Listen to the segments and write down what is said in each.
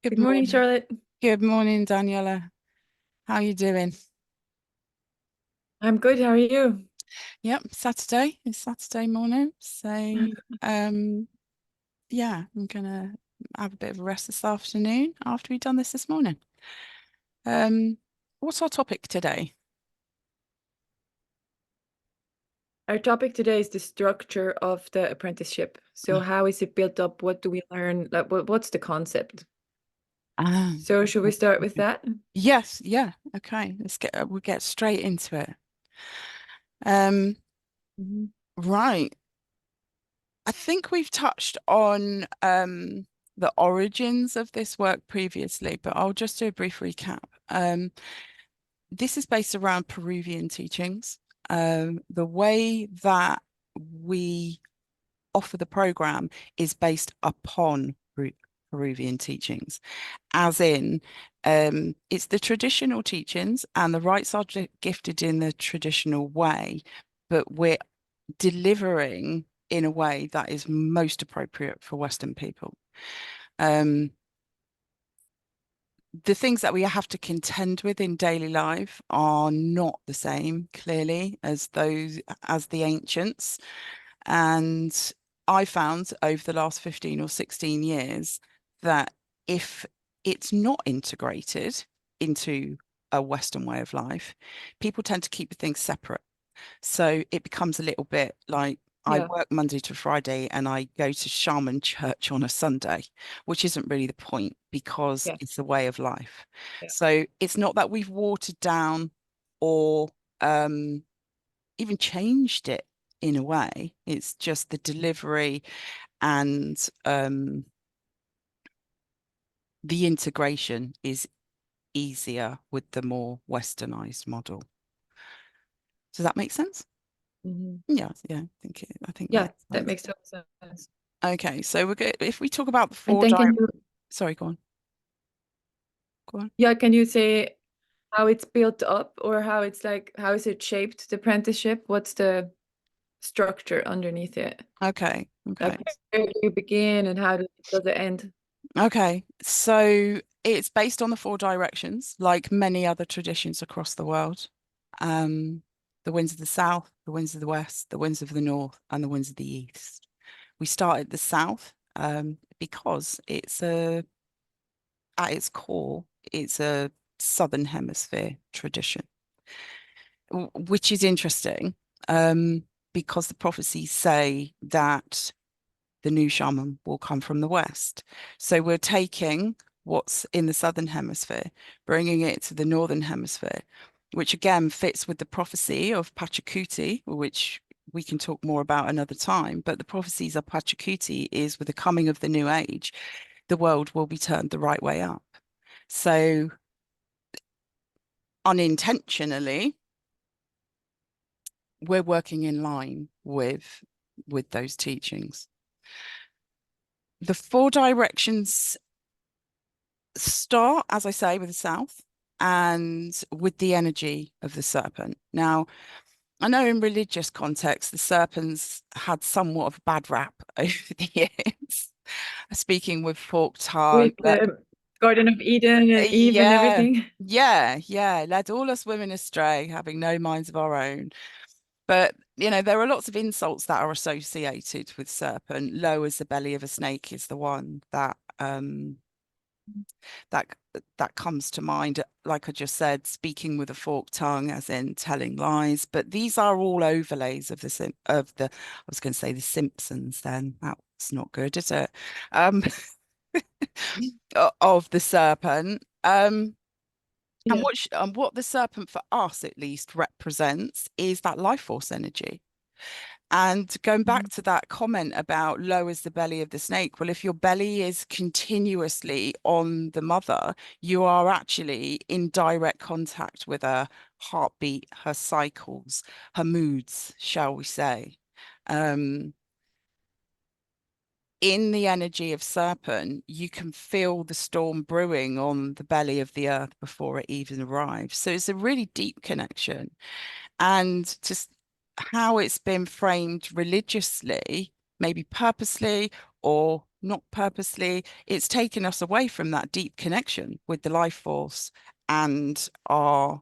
Good Good morning, morning. Charlotte. Good morning, Daniela. How are you doing? I'm good. How are you? Yep, Saturday. It's Saturday morning. So, um, yeah, I'm gonna have a bit of a rest this afternoon after we've done this morning. Um, what's our topic today? Our topic today is the structure of the apprenticeship. So, how is it built up? What do we learn? Like, what's the concept? Ah, So, should we start with okay. that? Yes, yeah, okay. We'll get straight into it. Um, Mhm. right. I think we've touched on the origins of this work previously, but I'll just do a brief recap. This is based around Peruvian teachings. The way that we offer the program is based upon Peruvian teachings, as in it's the traditional teachings and the rites are gifted in the traditional way, but we're delivering in a way that is most appropriate for Western people. Um, the things that we have to contend with in daily life are not the same, clearly, as the ancients. And I found over the last 15 or 16 years that if it's not integrated into a Western way of life, people tend to keep things separate. So it becomes a little bit like I Yeah, work Monday to Friday and I go to shaman church on a Sunday, which isn't really the point because yeah, it's a way of life. yeah. So it's not that we've watered down or um, even changed it in a way. It's just the delivery and the integration is easier with the more westernized model. Does that make sense? Mhm. Yeah, yeah, I think that Yeah, makes that sense. makes total sense. Okay, so we're good. If we talk about the And four then, direct, sorry, go on, go on. can you say how it's built up, or how it's like, how is it shaped, the apprenticeship? What's the structure underneath it? Okay, Like, okay, where do you begin and how does it end? okay. So it's based on the four directions, like many other traditions across the world. Um, the winds of the south, the winds of the west, the winds of the north, and the winds of the east. We start at the south, because at its core, it's a southern hemisphere tradition, which is interesting, um, because the prophecies say that the new shaman will come from the west. So we're taking what's in the southern hemisphere, bringing it to the northern hemisphere, which again fits with the prophecy of Pachacuti, which we can talk more about another time. But the prophecies of Pachacuti is with the coming of the new age, the world will be turned the right way up. So unintentionally, we're working in line with those teachings. The four directions start, as I say, with the south and with the energy of the serpent. Now, I know in religious context, the serpents had somewhat of a bad rap over the years. Speaking with forked tongue, With the Garden of Eden and Eve and yeah, everything? yeah, led all us women astray, having no minds of our own. But there are lots of insults that are associated with serpent. Low as the belly of a snake is the one that that comes to mind. Like I just said, speaking with a forked tongue, as in telling lies. But these are all overlays of I was going to say the Simpsons. Then that's not good, is it? Um, of the serpent. And Yeah. what the serpent for us at least represents is that life force energy. And going back Mhm. to that comment about low as the belly of the snake, well, if your belly is continuously on the mother, you are actually in direct contact with her heartbeat, her cycles, her moods, shall we say. Um, in the energy of serpent, you can feel the storm brewing on the belly of the earth before it even arrives. So it's a really deep connection. And just how it's been framed religiously, maybe purposely or not purposely. It's taken us away from that deep connection with the life force and our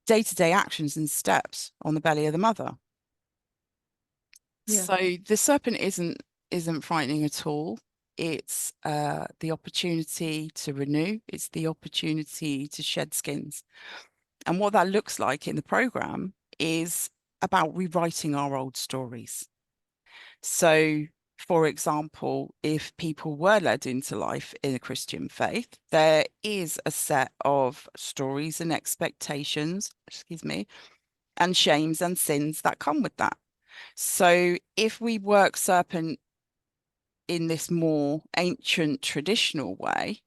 day-to-day actions and steps on the belly of the mother. Yeah. So the serpent isn't frightening at all. It's the opportunity to renew. It's the opportunity to shed skins. And what that looks like in the program is about rewriting our old stories. So, for example, if people were led into life in a Christian faith, there is a set of stories and expectations, excuse me, and shames and sins that come with that. So, if we work serpent in this more ancient traditional way,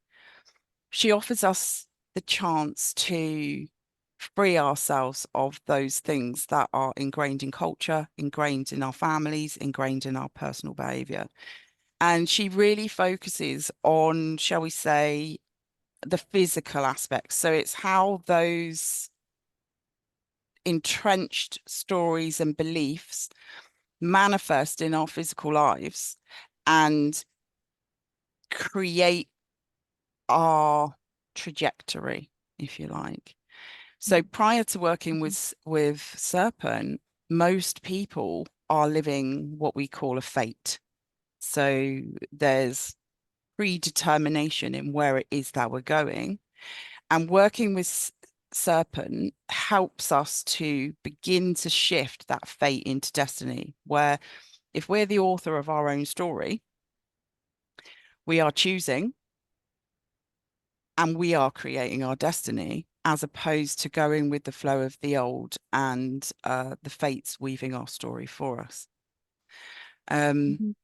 she offers us the chance to free ourselves of those things that are ingrained in culture, ingrained in our families, ingrained in our personal behavior. And she really focuses on, shall we say, the physical aspects. So it's how those entrenched stories and beliefs manifest in our physical lives and create our trajectory, if you like. So prior to working Mhm. with Serpent, most people are living what we call a fate. So there's predetermination in where it is that we're going. And working with Serpent helps us to begin to shift that fate into destiny, where if we're the author of our own story, we are choosing and we are creating our destiny as opposed to going with the flow of the old and the fates weaving our story for us. Um,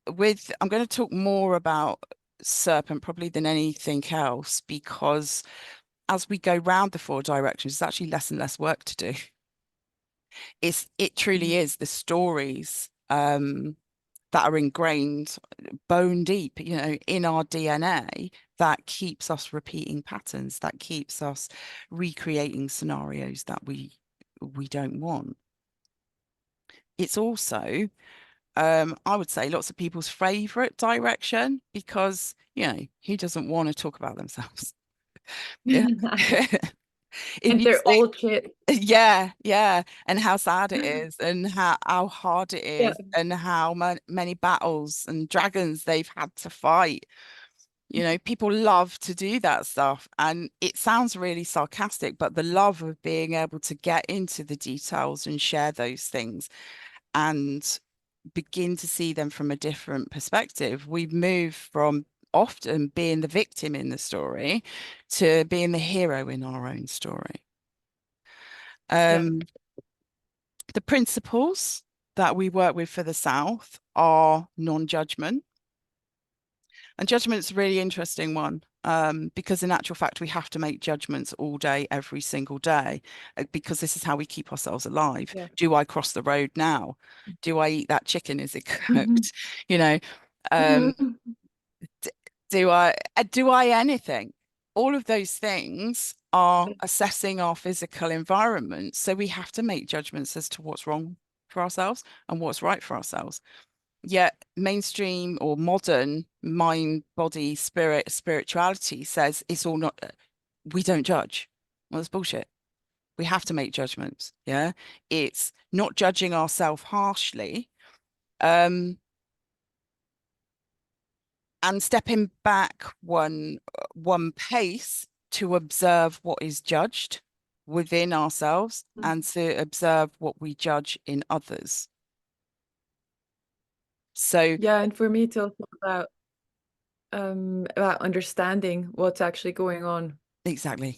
Mhm. I'm going to talk more about Serpent probably than anything else because as we go round the four directions, it's actually less and less work to do. It truly Mhm. is the stories that are ingrained bone deep, in our DNA that keeps us repeating patterns, that keeps us recreating scenarios that we don't want. It's also, I would say, lots of people's favorite direction because, who doesn't want to talk about themselves? Yeah. If And you they're say, old shit. yeah, yeah, and how sad it is, and how hard it Yeah. is, and how many battles and dragons they've had to fight. People love to do that stuff, and it sounds really sarcastic, but the love of being able to get into the details and share those things and begin to see them from a different perspective. We've moved from often being the victim in the story to being the hero in our own story. Yeah. Um, the principles that we work with for the South are non-judgment. And judgment's a really interesting one because in actual fact, we have to make judgments all day, every single day, because this is how we keep ourselves alive. Yeah. Do I cross the road now? Do I eat that chicken? Is it Mhm. cooked? You know, um, d- do I anything? All of those things are assessing our physical environment. So we have to make judgments as to what's wrong for ourselves and what's right for ourselves. Yet mainstream or modern mind, body, spirit, spirituality says it's all not, we don't judge. Well, that's bullshit. We have to make judgments. Yeah. It's not judging ourselves harshly, and stepping back one pace to observe what is judged within ourselves and to observe what we judge in others. So Yeah, and for me it's also about understanding what's actually going on exactly.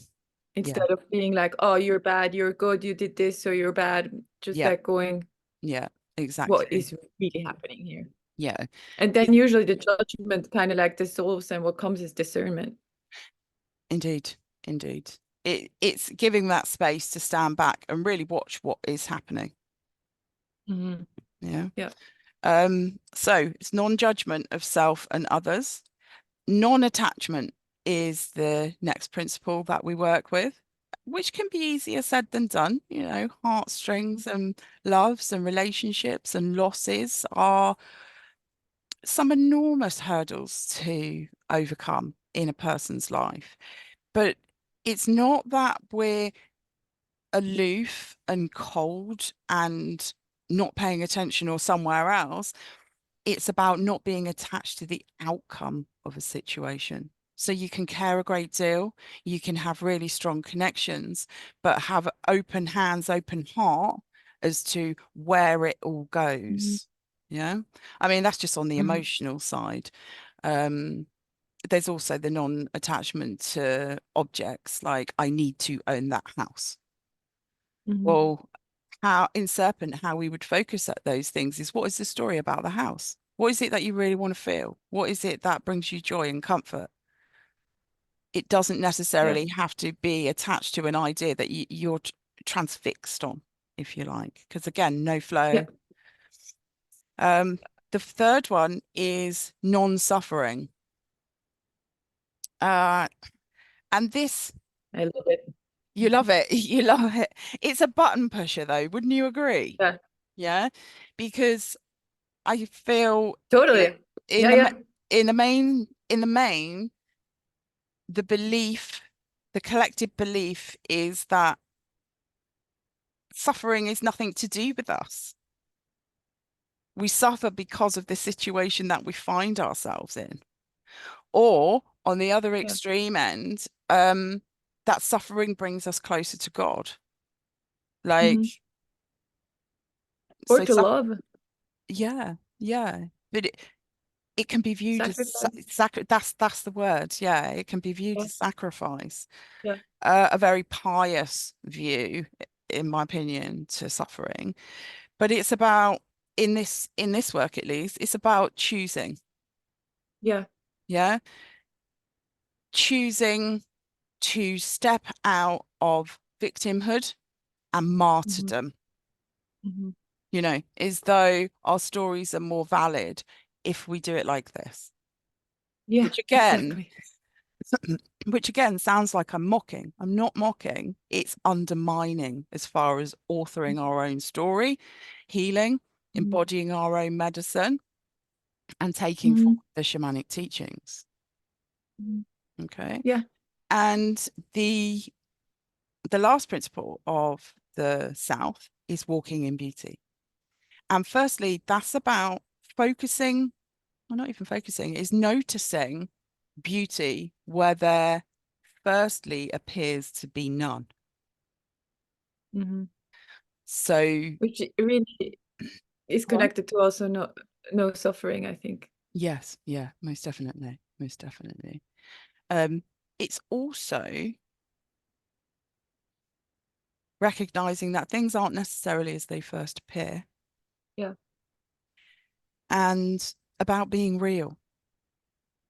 Yeah. instead of being like, oh, you're bad, you're good, you did this, so you're bad. Just Yeah. like going, Yeah. what Exactly. is really happening here? Yeah. And then usually the judgment kind of like dissolves and what comes is discernment. Indeed, indeed. It's giving that space to stand back and really watch what is happening. Mhm. Yeah. Yeah. So it's non-judgment of self and others. Non-attachment is the next principle that we work with, which can be easier said than done. Heartstrings and loves and relationships and losses are some enormous hurdles to overcome in a person's life. But it's not that we're aloof and cold and not paying attention or somewhere else. It's about not being attached to the outcome of a situation. So you can care a great deal, you can have really strong connections, but have open hands, open heart as to where it all Mhm. goes. Yeah. I mean, that's just on the Mhm. emotional side. Um, there's also the non-attachment to objects, like I need to own that house. Mhm. Well, how in Serpent, how we would focus at those things is, what is the story about the house? What is it that you really want to feel? What is it that brings you joy and comfort? It doesn't Yeah. necessarily have to be attached to an idea that you're transfixed on, if you like, because again, no Yeah. flow. Um, the third one is non-suffering. Uh, and this, I love it. you love it. You love it. It's a button pusher, though, wouldn't you agree? Yeah. Yeah, because I feel it Totally. in Yeah. the Yeah. in the main, the belief, the collective belief is that suffering is nothing to do with us. We suffer because of the situation that we find ourselves in. Or on the other Yeah. extreme end, that suffering brings us closer to God. Like, Mhm. Or so, to love, yeah, yeah. But it can be viewed as sacrifice. that's the word. Yeah, it can be viewed Yeah. as sacrifice. Yeah. A very pious view, in my opinion, to suffering. But it's about, in this work at least, it's about choosing. Yeah. Yeah, choosing to step out of victimhood and Mhm. martyrdom. Mhm. As though our stories are more valid if we do it like this. Yeah. Which again, Exactly. which again sounds like I'm mocking. I'm not mocking. It's undermining as far as authoring our own story, healing, Mhm. embodying our own medicine, and taking Mhm. forward the shamanic teachings. Mhm. Okay. Yeah. And the last principle of the South is walking in beauty. And firstly, that's about focusing, or not even focusing, is noticing beauty where there firstly appears to be none. Mhm. So, Which really is go on. connected to also no suffering, I think. Yes, yeah, most definitely, most definitely. Um, it's also recognizing that things aren't necessarily as they first appear, Yeah. and about being real.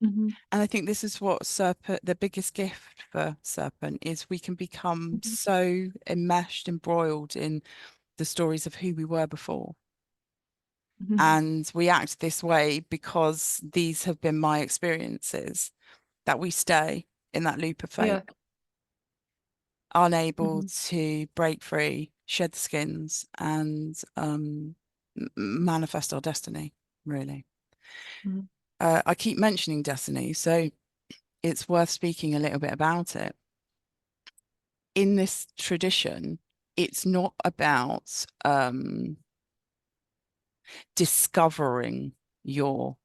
Mhm. And I think this is what Serpent, the biggest gift for Serpent, is we can become Mhm. so enmeshed, embroiled in the stories of who we were before. Mhm. And we act this way because these have been my experiences, that we stay in that loop of fate, Yeah. unable Mhm. to break free, shed the skins, and manifest our destiny, really. Mhm. I keep mentioning destiny, so it's worth speaking a little bit about it. In this tradition, it's not about discovering your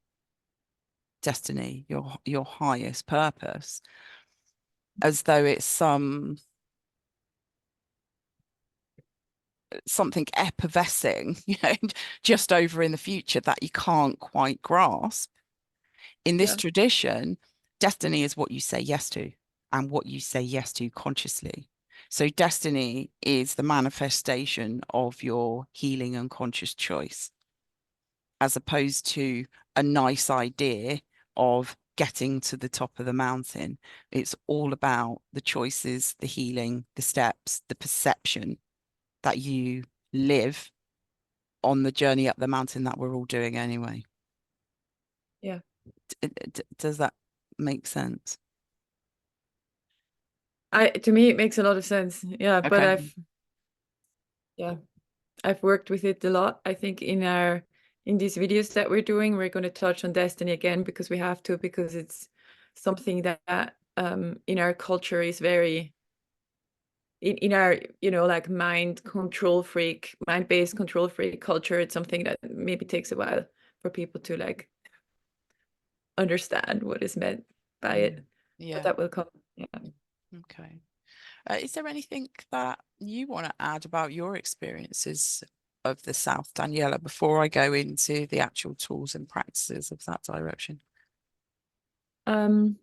destiny, your highest purpose, as though it's something effervescing, just over in the future that you can't quite grasp. In this Yeah. tradition, destiny is what you say yes to and what you say yes to consciously. So destiny is the manifestation of your healing and conscious choice, as opposed to a nice idea of getting to the top of the mountain. It's all about the choices, the healing, the steps, the perception that you live on the journey up the mountain that we're all doing anyway. Yeah. Does that make sense? To me it makes a lot of sense. Yeah, but Okay. yeah, I've worked with it a lot. I think in our in these videos that we're doing, we're going to touch on destiny again because we have to, because it's something that in our culture is very in our, you know, like mind-based control freak culture. It's something that maybe takes a while for people to like understand what is meant by Mm. it, but Yeah. that will come. Yeah. Okay. Is there anything that you want to add about your experiences of the South, Daniela, before I go into the actual tools and practices of that direction? Um,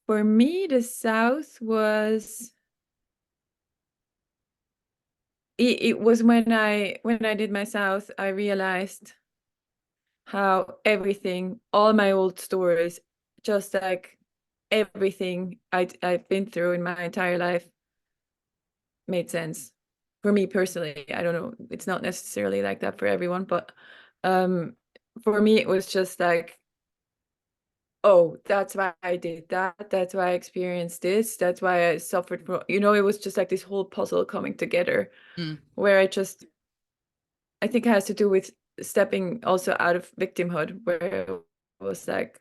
for me, the South was it was when I did my South, I realized how everything, all my old stories, just like everything I've been through in my entire life made sense for me personally. I don't know, it's not necessarily like that for everyone, but um for me it was just like, oh, that's why I did that. That's why I experienced this. That's why I suffered from, you know, it was just like this whole puzzle coming together Mm. where I think it has to do with stepping also out of victimhood, where it was like,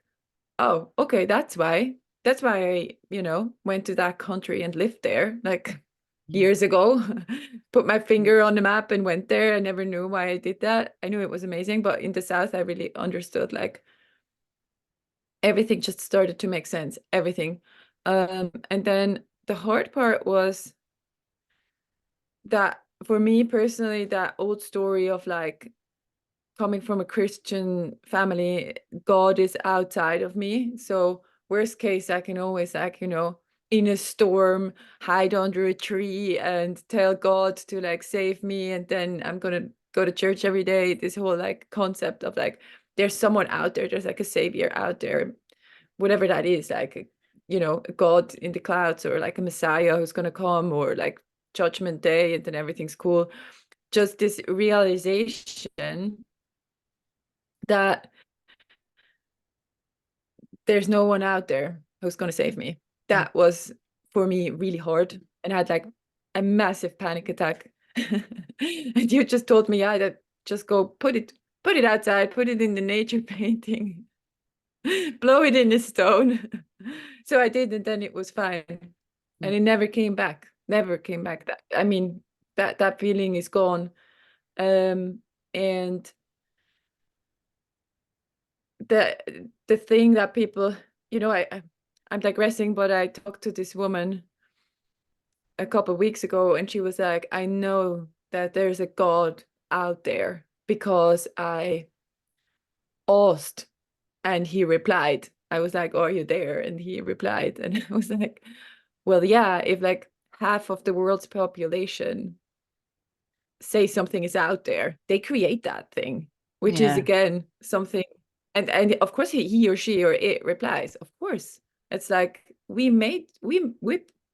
oh, okay, that's why. That's why I, you know, went to that country and lived there like Mm. years ago. Put my Mm. finger on the map and went there. I never knew why I did that. I knew it was amazing, but in the South, I really understood like everything just started to make sense. Everything. And then the hard part was that for me personally, that old story of like coming from a Christian family, God is outside of me. So worst case, I can always like, you know, in a storm, hide under a tree and tell God to like save me. And then I'm gonna go to church every day. This whole like concept of like there's someone out there, there's like a savior out there, whatever that is, like you know, a God in the clouds or like a Messiah who's gonna come or like judgment day and then everything's cool. Just this realization that there's no one out there who's going to save me. Mm. That was for me really hard. And I had like a massive panic attack. And you just told me, yeah, that just go put it outside, put it in the nature painting, blow it in the stone. So I did, and then it was fine. Mm. And it never came back. Never came back. That I mean, that feeling is gone. And the the thing that people, you know, I'm digressing, but I talked to this woman a couple of weeks ago, and she was like, I know that there's a God out there because I asked and he replied. I was like, oh, are you there? And he replied, and I was like, well, yeah, if like half of the world's population say something is out there, they create that thing, which is Yeah. again something. And of course he or she or it replies, of course. It's like we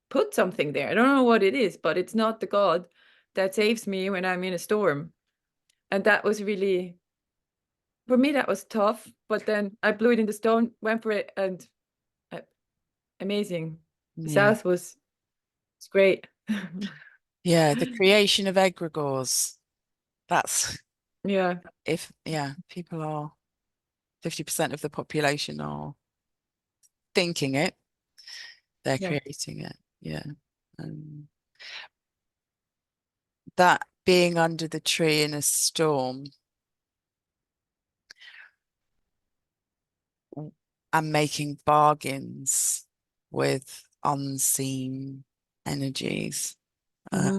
put something there. I don't know what it is, but it's not the God that saves me when I'm in a storm. And that was really, for me, that was tough. But then I blew it in the stone, went for it, and uh, amazing. The Yeah. South was it's great. Yeah. The creation of egregores. That's Yeah, if, yeah, people are 50% of the population are thinking it, they're yeah. creating it. Yeah. Um, that being under the tree in a storm and making bargains with unseen energies. Hmm.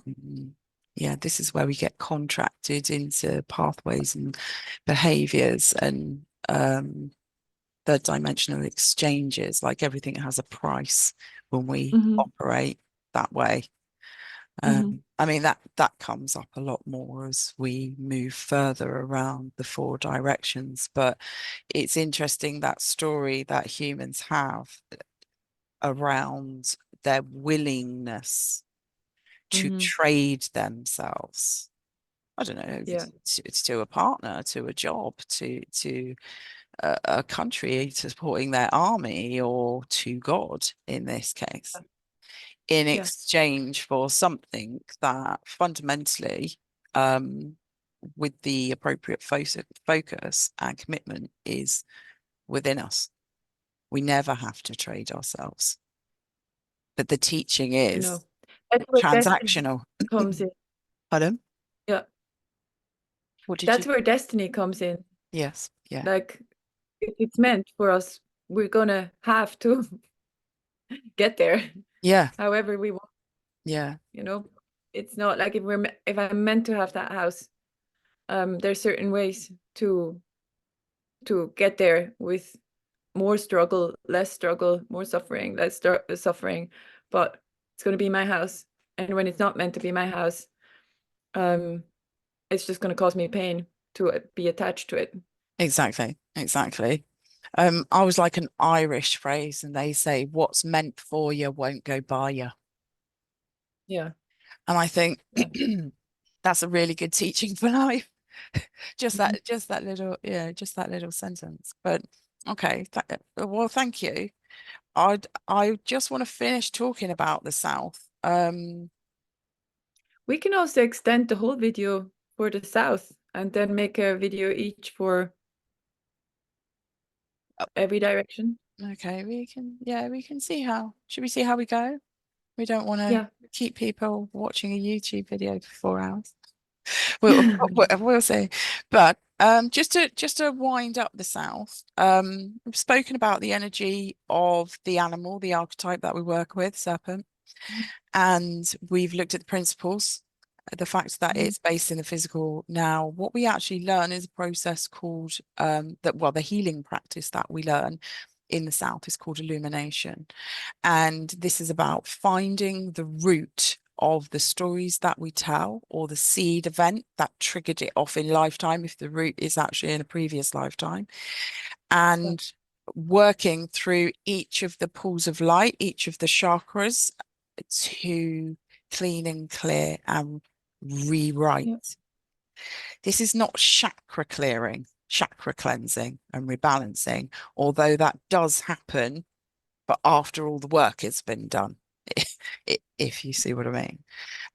Yeah, this is where we get contracted into pathways and behaviors and third dimensional exchanges. Like everything has a price when we Hmm. operate that way. Hmm. I mean that comes up a lot more as we move further around the four directions, but it's interesting that story that humans have around their willingness to Hmm. trade themselves. I don't know, Yeah, to a partner, to a job, to a country supporting their army, or to God in this case, in yeah. exchange for something that fundamentally, um, with the appropriate focus and commitment is within us. We never have to trade ourselves. But the teaching I is know. That's where destiny transactional. comes in. Pardon? Yeah. What did you? That's where destiny comes in. Yes. Yeah. Like if it's meant for us, we're gonna have to get there Yeah. however we want, Yeah. you know. It's not like if I'm meant to have that house, there's certain ways to get there with more struggle, less struggle, more suffering, less suffering, but it's going to be my house. And when it's not meant to be my house, um, it's just going to cause me pain to be attached to it. Exactly. Exactly. I was like an Irish phrase, and they say, "What's meant for you won't go by you." Yeah, And I think yeah. that's a really good teaching for life. Mhm. Just that little, yeah, just that little sentence. But okay, well, thank you. I just want to finish talking about the South. We can also extend the whole video for the South and then make a video each for every direction. Okay, we can, yeah, we can see how. Should we see how we go? We don't want to Yeah. keep people watching a YouTube video for 4 hours. We'll see. But just to wind up the South, we've spoken about the energy of the animal, the archetype that we work with, serpent, and we've looked at the principles, the fact that Mhm. it's based in the physical. Now, what we actually learn is a process called the healing practice that we learn in the South is called illumination. And this is about finding the root of the stories that we tell or the seed event that triggered it off in lifetime, if the root is actually in a previous lifetime, Yeah. and working through each of the pools of light, each of the chakras to clean and clear and rewrite. Yeah. This is not chakra clearing, chakra cleansing and rebalancing, although that does happen, but after all the work has been done, if you see what I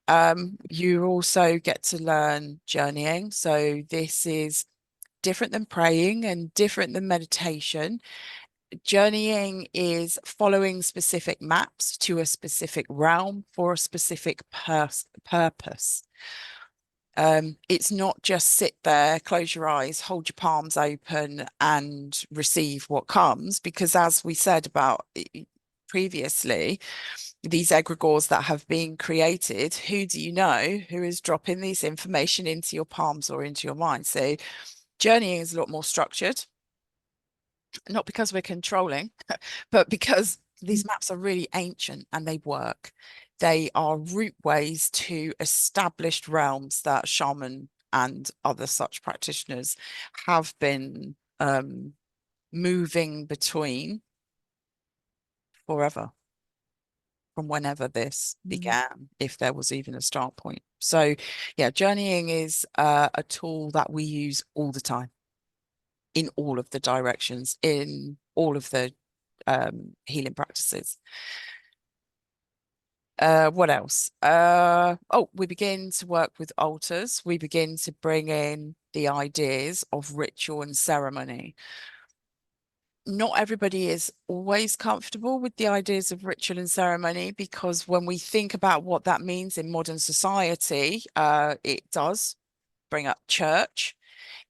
mean. You also get to learn journeying. So this is different than praying and different than meditation. Journeying is following specific maps to a specific realm for a specific purpose. It's not just sit there, close your eyes, hold your palms open and receive what comes, because as we said about previously, these egregores that have been created, who do you know who is dropping this information into your palms or into your mind? So journeying is a lot more structured, not because we're controlling, but because these maps are really ancient and they work. They are route ways to established realms that shaman and other such practitioners have been moving between forever, from whenever this Mhm. began, if there was even a start point. So, yeah, journeying is a tool that we use all the time in all of the directions, in all of the healing practices. What else? Oh, we begin to work with altars. We begin to bring in the ideas of ritual and ceremony. Not everybody is always comfortable with the ideas of ritual and ceremony, because when we think about what that means in modern society, it does bring up church.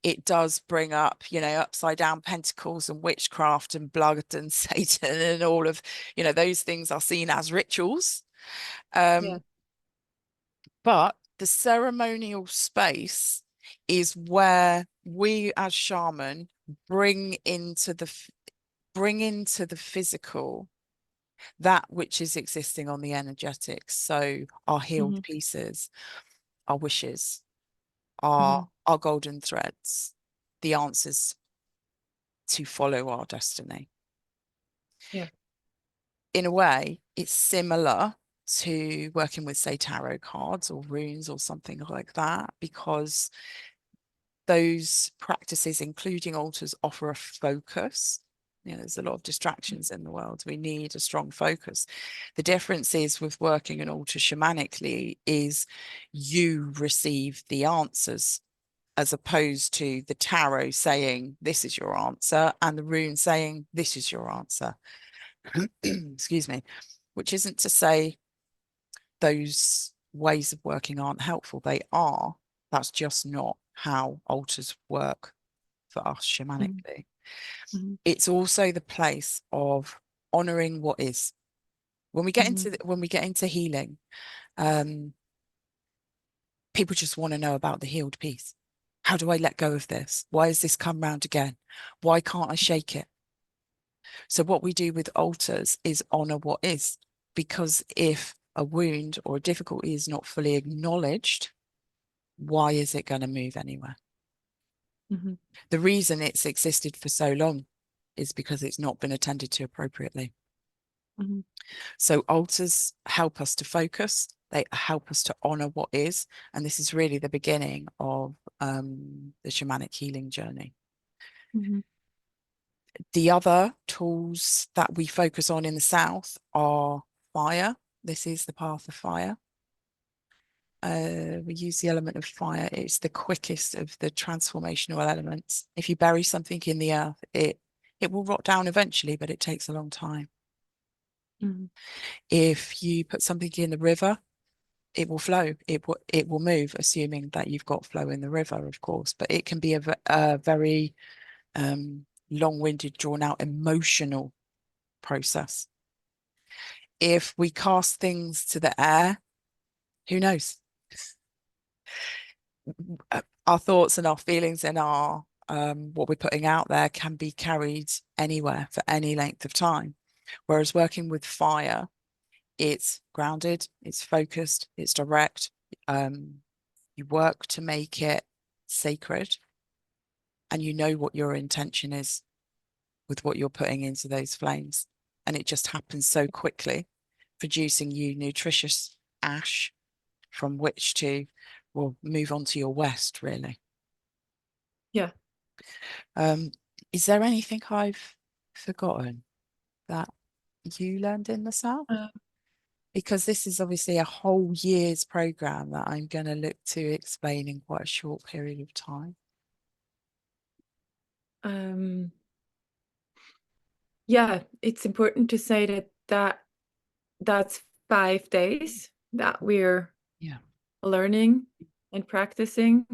It does bring up, upside down pentacles and witchcraft and blood and Satan and all of, those things are seen as rituals. Yeah. Um, but the ceremonial space is where we as shaman bring into the physical that which is existing on the energetics. So our healed Mhm. pieces, our wishes, our Mhm. our golden threads, the answers to follow our destiny. Yeah. In a way, it's similar to working with, say, tarot cards or runes or something like that, because those practices, including altars, offer a focus. There's a lot of distractions in the world. We need a strong focus. The difference is with working an altar shamanically is you receive the answers as opposed to the tarot saying this is your answer and the rune saying this is your answer. Excuse me, which isn't to say those ways of working aren't helpful. They are. That's just not how altars work for us Mhm. shamanically. Mhm. It's also the place of honoring what is. Mhm. When we get into healing, um, people just want to know about the healed piece. How do I let go of this? Why has this come round again? Why can't I shake it? So what we do with altars is honor what is, because if a wound or a difficulty is not fully acknowledged, why is it going to move anywhere? Mhm. The reason it's existed for so long is because it's not been attended to appropriately. Mhm. So altars help us to focus. They help us to honor what is. And this is really the beginning of the shamanic healing journey. Mhm. The other tools that we focus on in the south are fire. This is the path of fire. We use the element of fire. It's the quickest of the transformational elements. If you bury something in the earth, it will rot down eventually, but it takes a long time. Mhm. If you put something in the river, it will flow. It will move, assuming that you've got flow in the river, of course. But it can be a very long-winded, drawn-out, emotional process. If we cast things to the air, who knows? Our thoughts and our feelings and our what we're putting out there can be carried anywhere for any length of time. Whereas working with fire, it's grounded, it's focused, it's direct. You work to make it sacred, and you know what your intention is with what you're putting into those flames. And it just happens so quickly, producing you nutritious ash from which to, well, move on to your west, really. Yeah. Um, is there anything I've forgotten that you learned in the South? Uh, Because this is obviously a whole year's program that I'm going to look to explain in quite a short period of time. um, yeah, it's important to say that's 5 days that we're Yeah. learning and practicing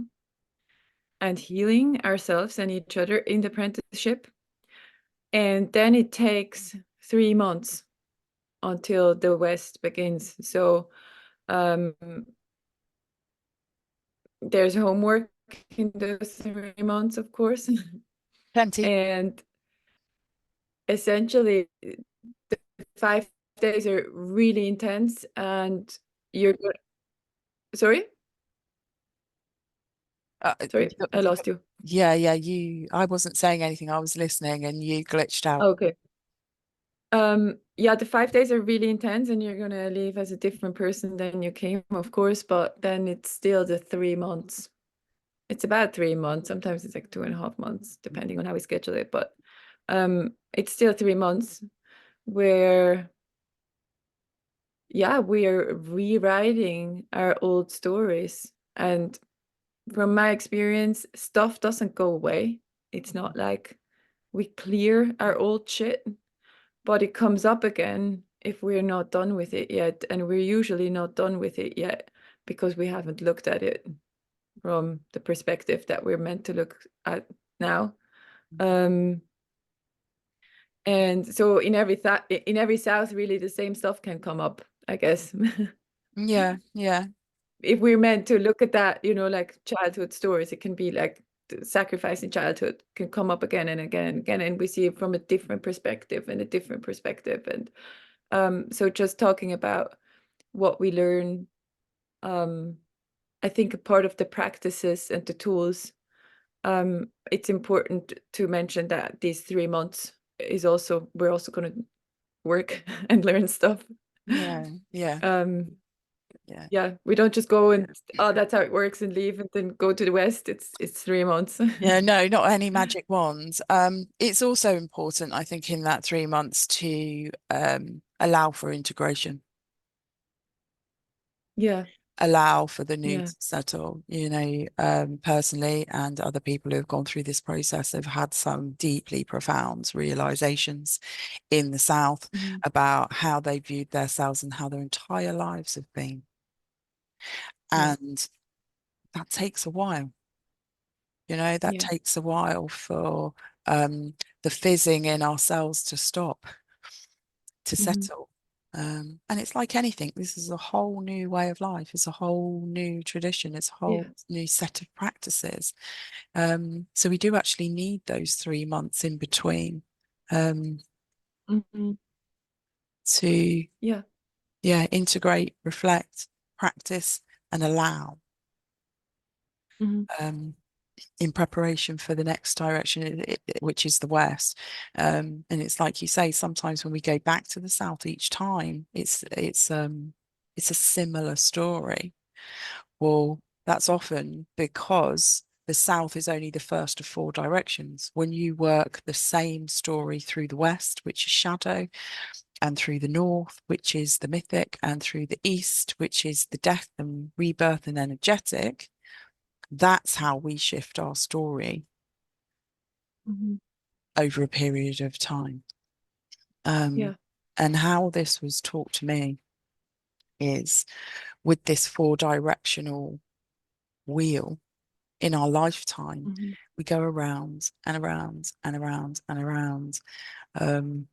and healing ourselves and each other in the apprenticeship. And then it takes 3 months until the West begins. So um, there's homework in those 3 months, of course. Plenty. And essentially, the 5 days are really intense, and you're sorry, Uh, sorry, I lost you. yeah, yeah, I wasn't saying anything. I was listening and you glitched out. Okay. Yeah, the 5 days are really intense, and you're gonna leave as a different person than you came, of course, but then it's still the 3 months. It's about 3 months. Sometimes it's like 2.5 months, depending on how we schedule it. But it's still 3 months where, yeah, we are rewriting our old stories. And from my experience, stuff doesn't go away. It's not like we clear our old shit, but it comes up again if we're not done with it yet. And we're usually not done with it yet because we haven't looked at it from the perspective that we're meant to look at now. Um, and so in every south, really the same stuff can come up, I guess. Yeah, yeah, If we're meant to look at that, like childhood stories, it can be like the sacrifice in childhood can come up again and again and again, and we see it from a different perspective and a different perspective. And so just talking about what we learn, um, I think a part of the practices and the tools, it's important to mention that these 3 months is also we're also going to work and learn stuff. yeah, yeah, Um, yeah. yeah, we don't just go and oh, that's how it works and leave and then go to the West. It's 3 months. Yeah, no, not any magic wands. It's also important, I think, in that 3 months to allow for integration. Yeah. allow for the new Yeah. to settle. Personally, and other people who have gone through this process have had some deeply profound realizations in the South Mhm. about how they viewed themselves and how their entire lives have been. Yeah. And that takes a while. That Yeah. takes a while for the fizzing in ourselves to stop, to Mhm. settle. And it's like anything, this is a whole new way of life, it's a whole new tradition, it's a whole Yeah. new set of practices. So we do actually need those 3 months in between um, Mhm. to, Yeah. yeah, integrate, reflect, practice, and allow. Mhm. Um, in preparation for the next direction, which is the West. And it's like you say, sometimes when we go back to the South each time, it's a similar story. Well, that's often because the South is only the first of four directions. When you work the same story through the West, which is shadow, and through the North, which is the mythic, and through the East, which is the death and rebirth and energetic, that's how we shift our story Mhm. over a period of time. Um, Yeah. and how this was taught to me is with this four directional wheel in our lifetime, Mhm. we go around and around and around and around. Um,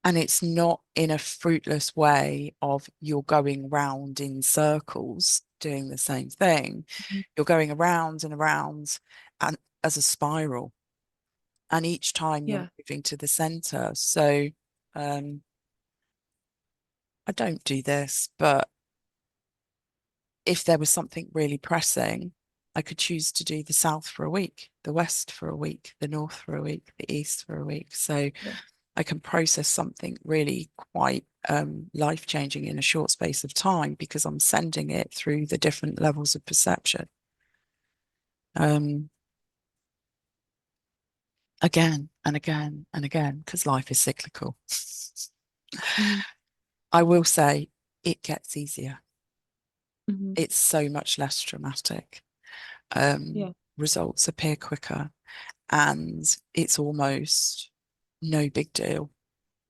and it's not in a fruitless way of you're going round in circles doing the same thing. Mhm. You're going around and around and as a spiral. And each time you're Yeah. moving to the center. So um, I don't do this, but if there was something really pressing, I could choose to do the South for a week, the West for a week, the North for a week, the East for a week. So Yeah. I can process something really quite life-changing in a short space of time because I'm sending it through the different levels of perception. Um, Again and again and again, because life is cyclical. Mhm. I will say it gets easier. Mhm. It's so much less dramatic. Yeah. Results appear quicker, and it's almost no big deal.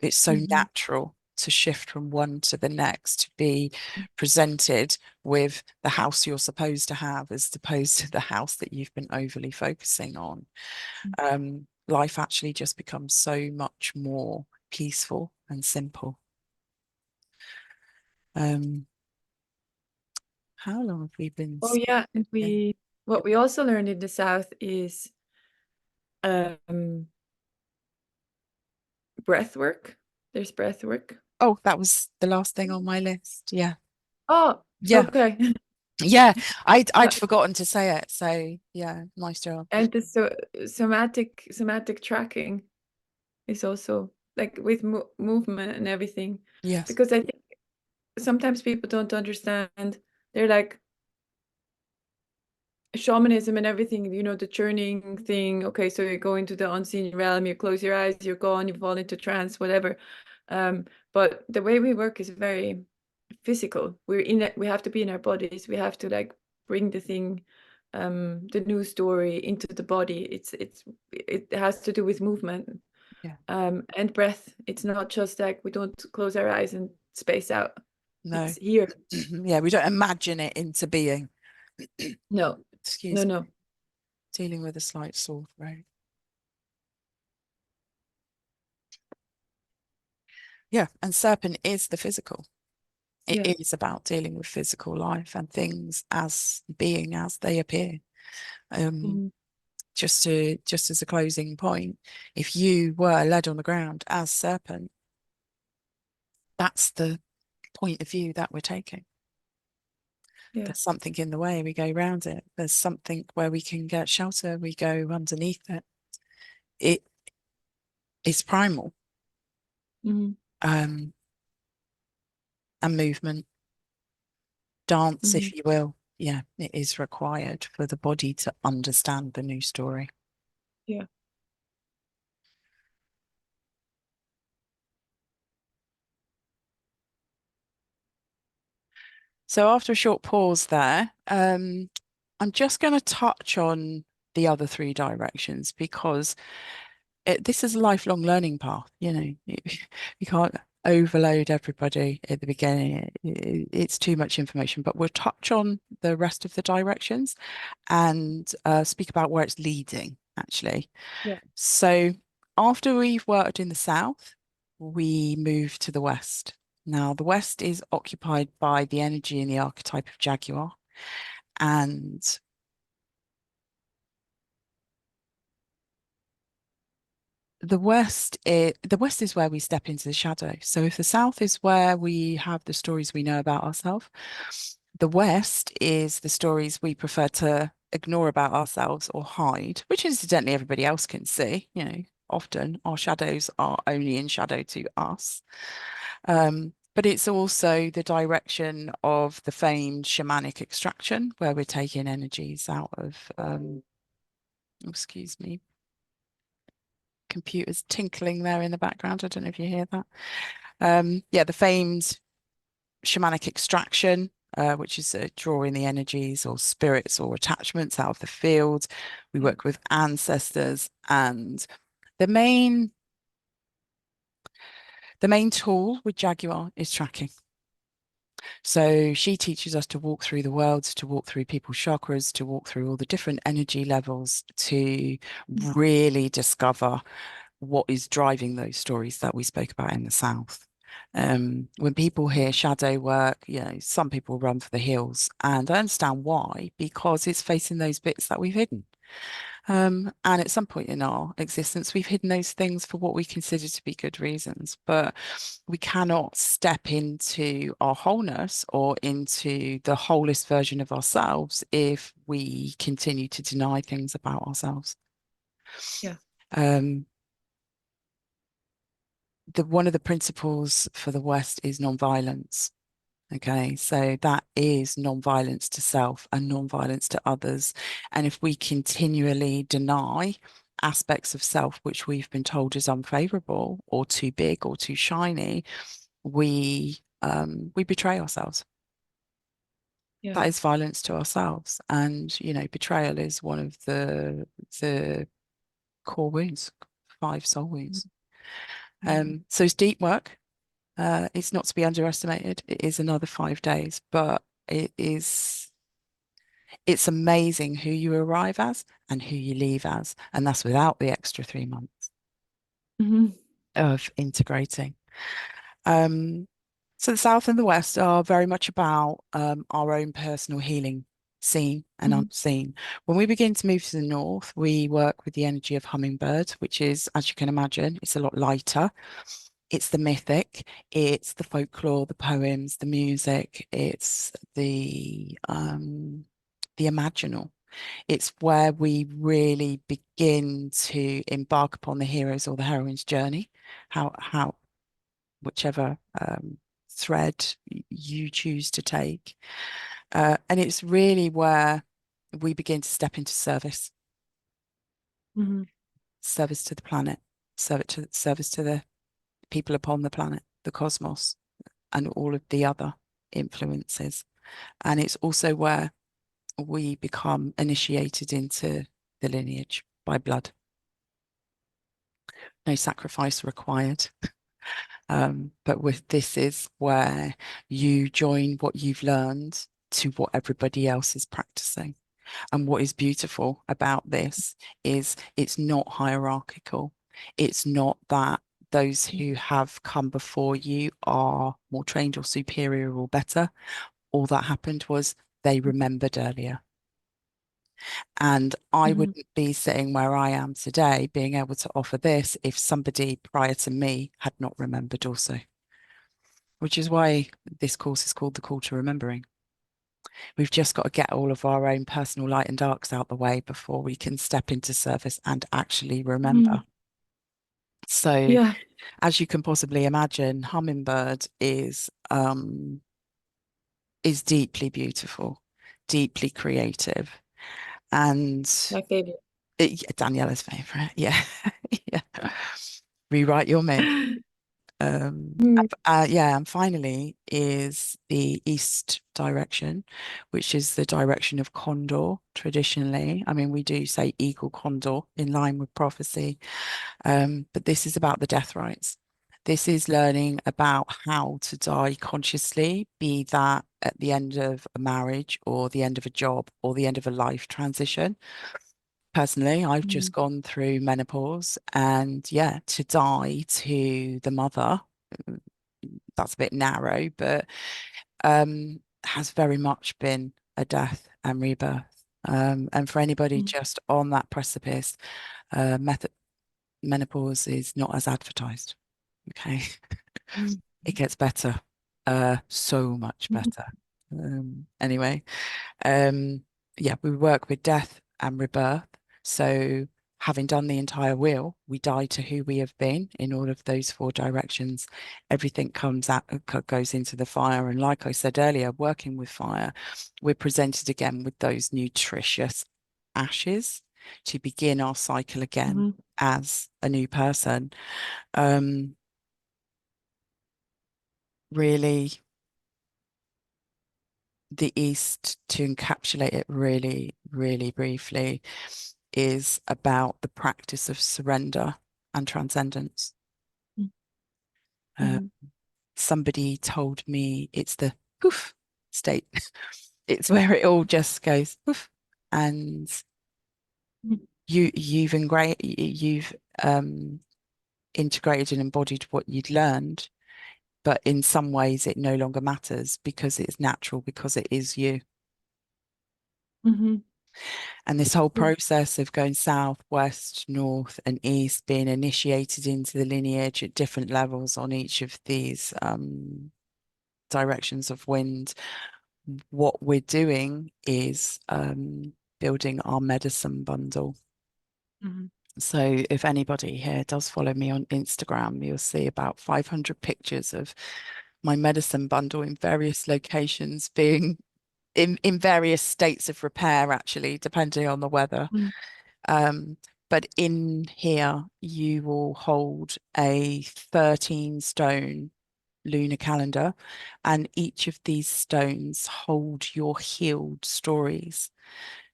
It's so Mhm. natural to shift from one to the next, to be presented with the house you're supposed to have as opposed to the house that you've been overly focusing on. Life actually just becomes so much more peaceful and simple. Um, how long have we been Oh yeah, and speaking? we what we also learned in the South is um breath work. There's breath work. Oh, that was the last thing on my list. Yeah. Oh, Yeah. okay. Yeah. I'd Uh, forgotten to say it. So yeah, nice job. and the somatic tracking is also like with movement and everything, Yes. because I think sometimes people don't understand. They're like shamanism and everything, the churning thing. Okay, so you go into the unseen realm, you close your eyes, you're gone, you fall into trance, whatever. But the way we work is very physical. We're in it, we have to be in our bodies. We have to like bring the thing, the new story into the body. It has to do with movement, Yeah. and breath. It's not just like we don't close our eyes and space out. No. It's here. Yeah, we don't imagine it into being. No, no, Excuse me. no. Dealing with a slight sore throat. Yeah, and serpent is the physical. It Yeah. is about dealing with physical life and things as being as they appear. Um, Mhm. just as a closing point, if you were led on the ground as serpent, that's the point of view that we're taking. Yeah. There's something in the way, we go round it. There's something where we can get shelter, we go underneath it. It is primal. Mhm. Um, and movement, dance, Mhm. if you will. Yeah, it is required for the body to understand the new story. Yeah. So after a short pause there, I'm just going to touch on the other three directions because this is a lifelong learning path. You know, you can't overload everybody at the beginning. It's too much information, but we'll touch on the rest of the directions and speak about where it's leading, actually. Yeah. So after we've worked in the south, we move to the west. Now, the west is occupied by the energy and the archetype of Jaguar. And the west is where we step into the shadow. So if the south is where we have the stories we know about ourselves, the west is the stories we prefer to ignore about ourselves or hide, which incidentally everybody else can see. You know, often our shadows are only in shadow to us. But it's also the direction of the famed shamanic extraction, where we're taking energies out of, excuse me, computers tinkling there in the background. I don't know if you hear that. Yeah, the famed shamanic extraction, which is drawing the energies or spirits or attachments out of the field. We Yeah. work with ancestors, and the main the main tool with Jaguar is tracking. So she teaches us to walk through the worlds, to walk through people's chakras, to walk through all the different energy levels to really discover what is driving those stories that we spoke about in the South. When people hear shadow work, you know, some people run for the hills, and I understand why, because it's facing those bits that we've hidden. And at some point in our existence, we've hidden those things for what we consider to be good reasons, but we cannot step into our wholeness or into the wholest version of ourselves if we continue to deny things about ourselves. Yeah. Um, one of the principles for the West is non-violence. Okay, so that is non-violence to self and non-violence to others. And if we continually deny aspects of self which we've been told is unfavorable or too big or too shiny, we betray ourselves. Yeah. That is violence to ourselves. And you know, betrayal is one of the core wounds, 5 soul wounds. So it's deep work. It's not to be underestimated. It is another 5 days, but it's amazing who you arrive as and who you leave as. And that's without the extra 3 months Mm-hmm. of integrating. Um, so the South and the West are very much about our own personal healing, seen and Mm-hmm. unseen. When we begin to move to the North, we work with the energy of hummingbird, which is, as you can imagine, it's a lot lighter. It's the mythic, it's the folklore, the poems, the music, it's the imaginal. It's where we really begin to embark upon the hero's or the heroine's journey, how whichever thread you choose to take. And it's really where we begin to step into service, Mm-hmm. service to the planet, service to the people upon the planet, the cosmos, and all of the other influences. And it's also where we become initiated into the lineage by blood. No sacrifice required. But with this is where you join what you've learned to what everybody else is practicing. And what is beautiful about this is it's not hierarchical. It's not that those who have come before you are more trained or superior or better. All that happened was they remembered earlier. And I Mm-hmm. wouldn't be sitting where I am today, being able to offer this if somebody prior to me had not remembered also, which is why this course is called the Call to Remembering. We've just got to get all of our own personal light and darks out the way before we can step into service and actually Mm-hmm. remember. So, Yeah. as you can possibly imagine, Hummingbird is deeply beautiful, deeply creative, and My favorite. Daniela's favorite. Yeah. Yeah. Rewrite your myth. Mm. Yeah, and finally is the east direction, which is the direction of condor traditionally. I mean, we do say eagle condor in line with prophecy, but this is about the death rites. This is learning about how to die consciously, be that at the end of a marriage or the end of a job or the end of a life transition. Personally, I've just Mm. gone through menopause, and yeah, to die to the mother, that's a bit narrow, but has very much been a death and rebirth. And for anybody Mm. just on that precipice, method menopause is not as advertised. Okay. Mm. It gets better, so much Mhm. better. Anyway, um, yeah, we work with death and rebirth. So, having done the entire wheel, we die to who we have been in all of those four directions. Everything comes out, goes into the fire. And like I said earlier, working with fire, we're presented again with those nutritious ashes to begin our cycle again Mhm. as a new person. Um, really, the East, to encapsulate it really, really briefly, is about the practice of surrender and transcendence. Mm. Uh, Mhm. somebody told me it's the poof state. It's where it all just goes poof, and Mhm. you've integrated and embodied what you'd learned, but in some ways it no longer matters because it's natural, because it is you. Mhm. And this whole Yeah. process of going south, west, north, and east, being initiated into the lineage at different levels on each of these directions of wind, what we're doing is building our medicine bundle. Mhm. So if anybody here does follow me on Instagram, you'll see about 500 pictures of my medicine bundle in various locations being in various states of repair, actually, depending on the weather. Mm. Um, but in here, you will hold a 13 stone lunar calendar, and each of these stones hold your healed stories.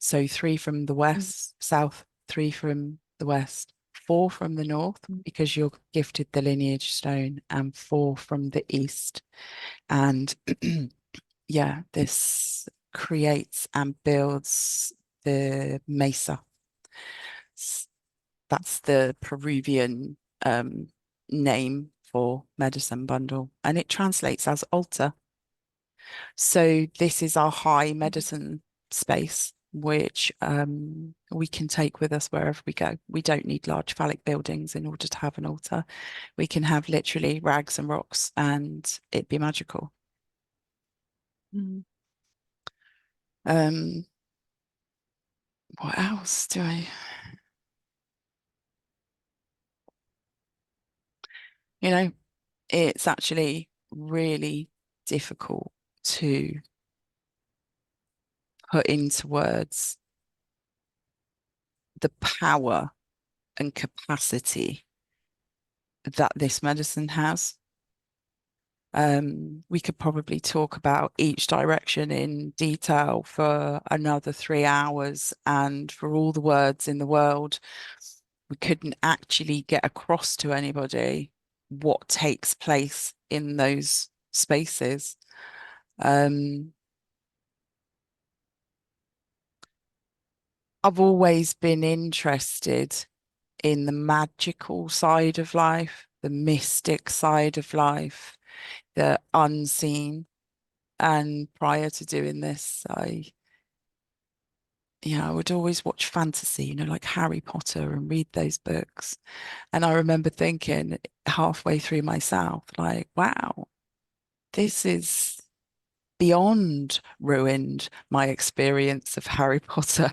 So three from the Mm. west, south, three from the west, four from the north, Mm. because you're gifted the lineage stone, and four from the east. And yeah, this creates and builds the mesa. That's the Peruvian name for medicine bundle, and it translates as altar. So this is our high medicine space, which we can take with us wherever we go. We don't need large phallic buildings in order to have an altar. We can have literally rags and rocks, and it be magical. Mhm. Um, what else do I? You know, it's actually really difficult to put into words the power and capacity that this medicine has. We could probably talk about each direction in detail for another 3 hours, and for all the words in the world, we couldn't actually get across to anybody what takes place in those spaces. Um, I've always been interested in the magical side of life, the mystic side of life, the unseen. And prior to doing this, I would always watch fantasy, like Harry Potter, and read those books. And I remember thinking halfway through myself, like, wow, this is beyond ruined my experience of Harry Potter.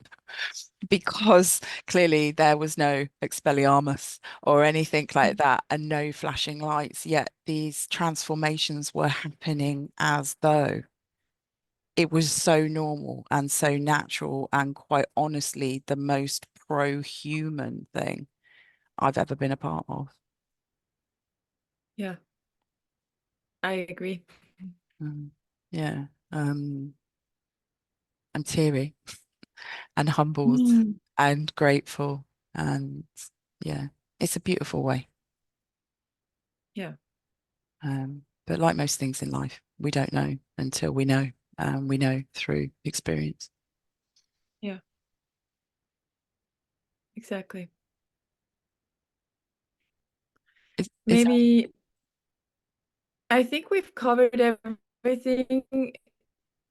Because clearly there was no Expelliarmus or anything like Mm. that, and no flashing lights, yet these transformations were happening as though it was so normal and so natural, and quite honestly, the most pro-human thing I've ever been a part of. Yeah. I agree. Um, yeah. I'm teary and humbled Mm. and grateful. And yeah, it's a beautiful way. Yeah, But like most things in life, we don't know until we know. We know through experience. yeah, exactly. Is Maybe I think we've covered everything.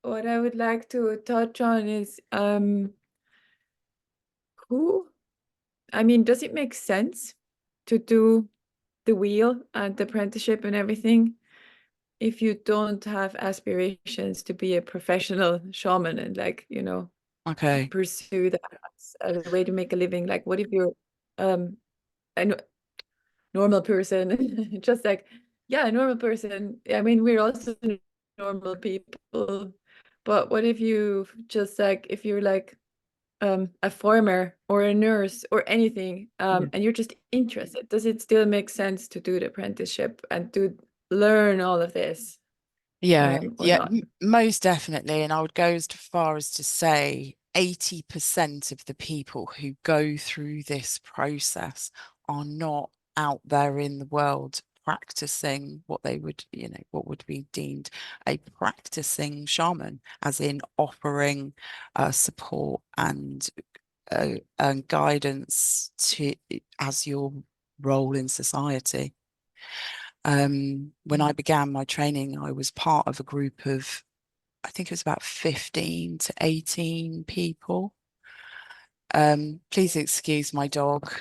What I would like to touch on is who, I mean, does it make sense to do the wheel and the apprenticeship and everything if you don't have aspirations to be a professional shaman and like, okay. pursue that as a way to make a living? Like, what if you're um a normal person, just like, yeah, a normal person. I mean, we're also normal people, but what if you just like, if you're like a farmer or a nurse or anything, Yeah. and you're just interested, does it still make sense to do the apprenticeship and to learn all of this, Yeah, or yeah, not? most definitely. And I would go as far as to say 80% of the people who go through this process are not out there in the world practicing what they would, what would be deemed a practicing shaman, as in offering support and guidance to as your role in society. When I Mm. began my training, I was part of a group of, I think it was about 15 to 18 people. Please excuse my dog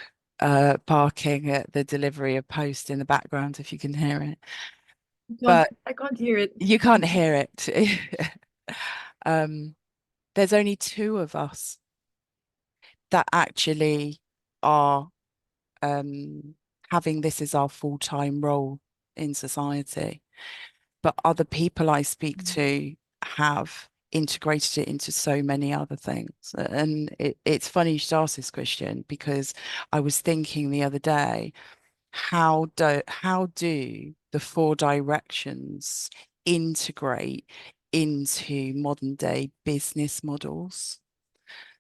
barking at the delivery of post in the background if you can hear it. But I can't hear it. you can't hear it. um, there's only two of us that actually are um, having this as our full-time role in society. But other people I speak Mm. to have integrated it into so many other things. And it's funny you should ask this question, because I was thinking the other day, how do the four directions integrate into modern day business models?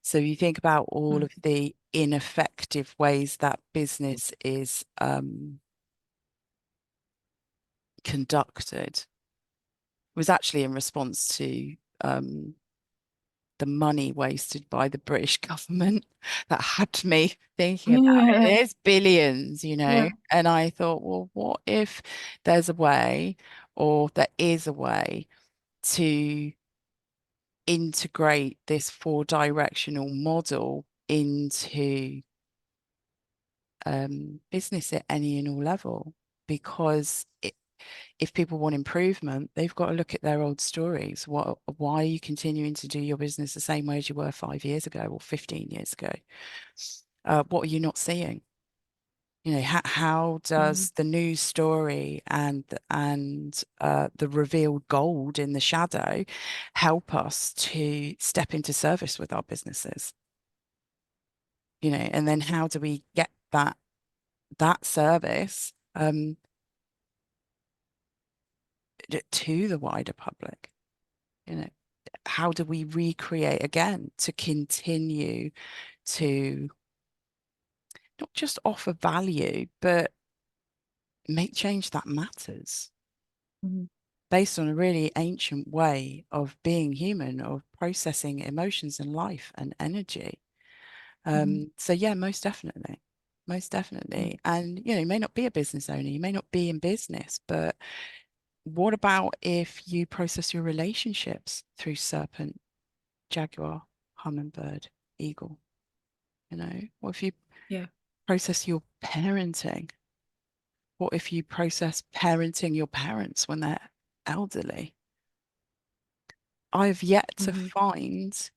So you think about all Mm. of the ineffective ways that business is conducted, was actually in response to um, the money wasted by the British government that had me thinking about it. There's billions, Yeah. and I thought, well, what if there's a way, or there is a way to integrate this four directional model into business at any and all level? Because if people want improvement, they've got to look at their old stories. Why are you continuing to do your business the same way as you were 5 years ago or 15 years ago? What are you not seeing? How Mhm. does the news story and the revealed gold in the shadow help us to step into service with our businesses? And then how do we get that service to the wider public? You know, how do we recreate again to continue to not just offer value, but make change that matters Mhm. based on a really ancient way of being human, of processing emotions and life and energy. Mhm. So yeah, most definitely. Most Mhm. definitely. And you may not be a business owner, you may not be in business, but what about if you process your relationships through serpent, jaguar, hummingbird, eagle? What if you Yeah. process your parenting? What if you process parenting your parents when they're elderly? I've yet to Mhm. find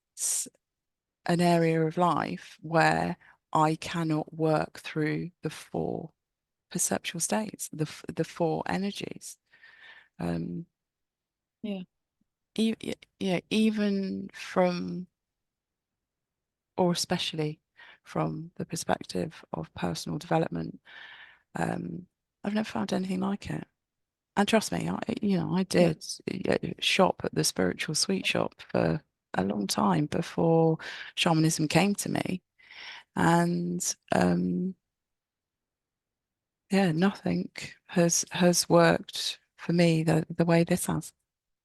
an area of life where I cannot work through the four perceptual states, the four energies. Um, Yeah. even from, or especially from the perspective of personal development, um, I've never found anything like it. And trust me, I Yeah. did shop at the spiritual sweet shop for a long time before shamanism came to me. And yeah, nothing has worked for me the way this has.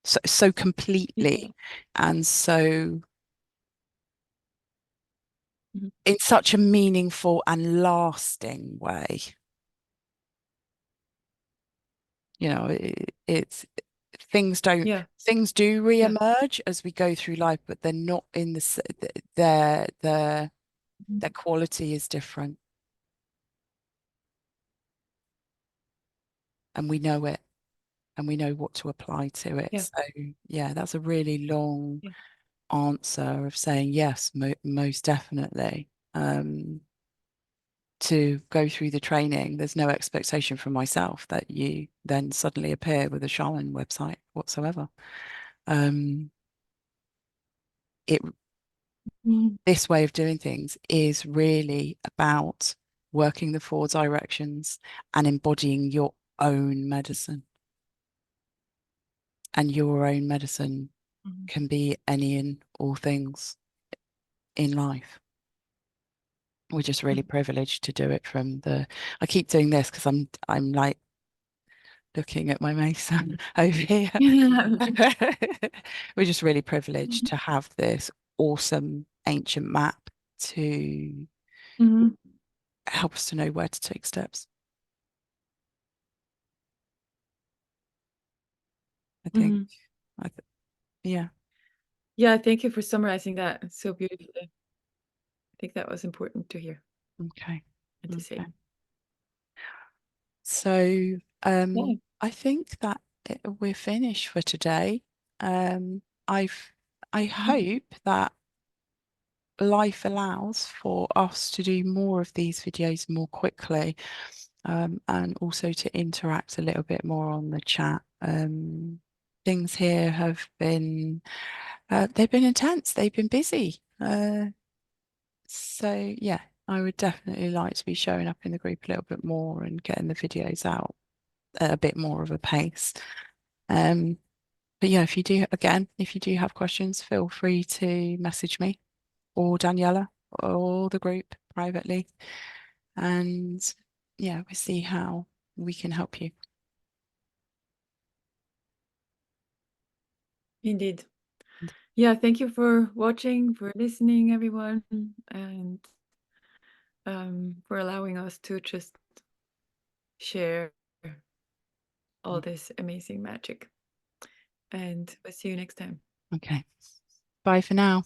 So Yeah. completely and so Mhm. in such a meaningful and lasting way. It's Yeah. things do Yeah. reemerge as we go through life, but they're not in their Mhm. quality is different, and we know it, and we know what to apply to it. Yeah. So yeah, that's a really long Yeah. answer of saying yes, most definitely. To go through the training, there's no expectation from myself that you then suddenly appear with a shaman website whatsoever. Um, it Mhm. This way of doing things is really about working the four directions and embodying your own medicine. And your own medicine Mhm. can be any and all things in life. We're just really Mhm. privileged to do it from the. I keep doing this because I'm like looking at my mason over here. We're just really privileged Mhm. to have this awesome ancient map to Mhm. help us to know where to take steps. I think, Mhm. I th yeah, Yeah, thank you for summarizing that so beautifully. I think that was important to hear okay, and to say. okay. So, Yeah. I think that we're finished for today. Um, I've, I Mhm. hope that life allows for us to do more of these videos more quickly, and also to interact a little bit more on the chat. Things here have been, they've been intense, they've been busy. So yeah, I would definitely like to be showing up in the group a little bit more and getting the videos out at a bit more of a pace. Um, but yeah, if you do have questions, feel free to message me or Daniela or the group privately. And yeah, we'll see how we can help you. Indeed. Yeah, thank you for watching, for listening, everyone, and for allowing us to just share all this amazing magic. And we'll see you next time. Okay. Bye for now.